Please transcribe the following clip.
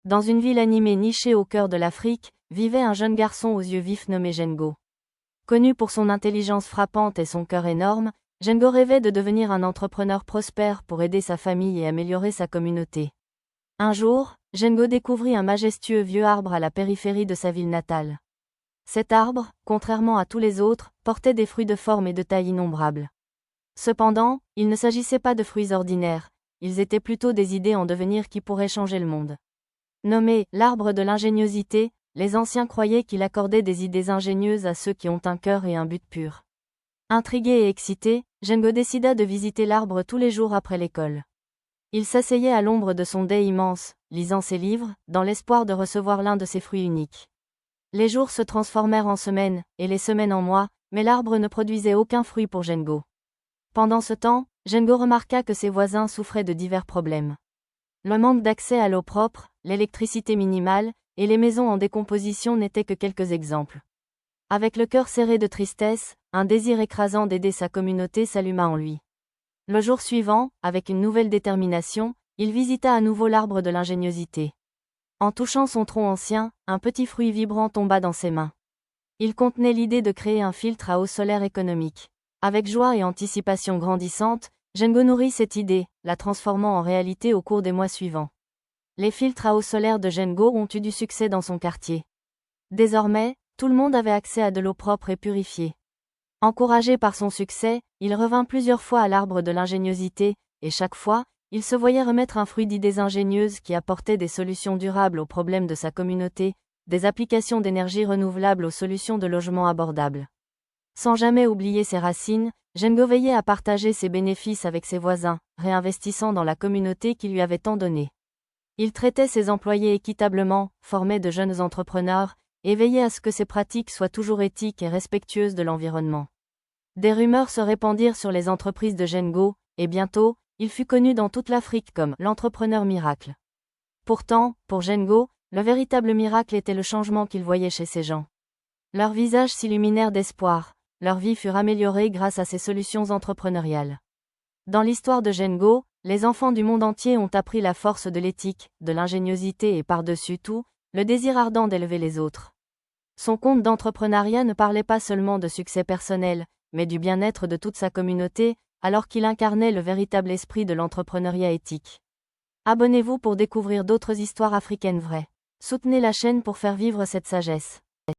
Dans une ville animée nichée au cœur de l'Afrique, vivait un jeune garçon aux yeux vifs nommé Gengo. Connu pour son intelligence frappante et son cœur énorme, Gengo rêvait de devenir un entrepreneur prospère pour aider sa famille et améliorer sa communauté. Un jour, Gengo découvrit un majestueux vieux arbre à la périphérie de sa ville natale. Cet arbre, contrairement à tous les autres, portait des fruits de forme et de taille innombrables. Cependant, il ne s'agissait pas de fruits ordinaires, ils étaient plutôt des idées en devenir qui pourraient changer le monde. Nommé « l'arbre de l'ingéniosité », les anciens croyaient qu'il accordait des idées ingénieuses à ceux qui ont un cœur et un but pur. Intrigué et excité, Gengo décida de visiter l'arbre tous les jours après l'école. Il s'asseyait à l'ombre de son dais immense, lisant ses livres, dans l'espoir de recevoir l'un de ses fruits uniques. Les jours se transformèrent en semaines, et les semaines en mois, mais l'arbre ne produisait aucun fruit pour Gengo. Pendant ce temps, Gengo remarqua que ses voisins souffraient de divers problèmes. Le manque d'accès à l'eau propre, l'électricité minimale, et les maisons en décomposition n'étaient que quelques exemples. Avec le cœur serré de tristesse, un désir écrasant d'aider sa communauté s'alluma en lui. Le jour suivant, avec une nouvelle détermination, il visita à nouveau l'arbre de l'ingéniosité. En touchant son tronc ancien, un petit fruit vibrant tomba dans ses mains. Il contenait l'idée de créer un filtre à eau solaire économique. Avec joie et anticipation grandissante, Gengo nourrit cette idée, la transformant en réalité au cours des mois suivants. Les filtres à eau solaire de Gengo ont eu du succès dans son quartier. Désormais, tout le monde avait accès à de l'eau propre et purifiée. Encouragé par son succès, il revint plusieurs fois à l'arbre de l'ingéniosité, et chaque fois, il se voyait remettre un fruit d'idées ingénieuses qui apportaient des solutions durables aux problèmes de sa communauté, des applications d'énergie renouvelable aux solutions de logement abordables. Sans jamais oublier ses racines, Gengo veillait à partager ses bénéfices avec ses voisins, réinvestissant dans la communauté qui lui avait tant donné. Il traitait ses employés équitablement, formait de jeunes entrepreneurs, et veillait à ce que ses pratiques soient toujours éthiques et respectueuses de l'environnement. Des rumeurs se répandirent sur les entreprises de Gengo, et bientôt, il fut connu dans toute l'Afrique comme l'entrepreneur miracle. Pourtant, pour Gengo, le véritable miracle était le changement qu'il voyait chez ces gens. Leurs visages s'illuminèrent d'espoir, leur vie fut améliorée grâce à ces solutions entrepreneuriales. Dans l'histoire de Gengo, les enfants du monde entier ont appris la force de l'éthique, de l'ingéniosité et par-dessus tout, le désir ardent d'élever les autres. Son conte d'entrepreneuriat ne parlait pas seulement de succès personnel, mais du bien-être de toute sa communauté, alors qu'il incarnait le véritable esprit de l'entrepreneuriat éthique. Abonnez-vous pour découvrir d'autres histoires africaines vraies. Soutenez la chaîne pour faire vivre cette sagesse.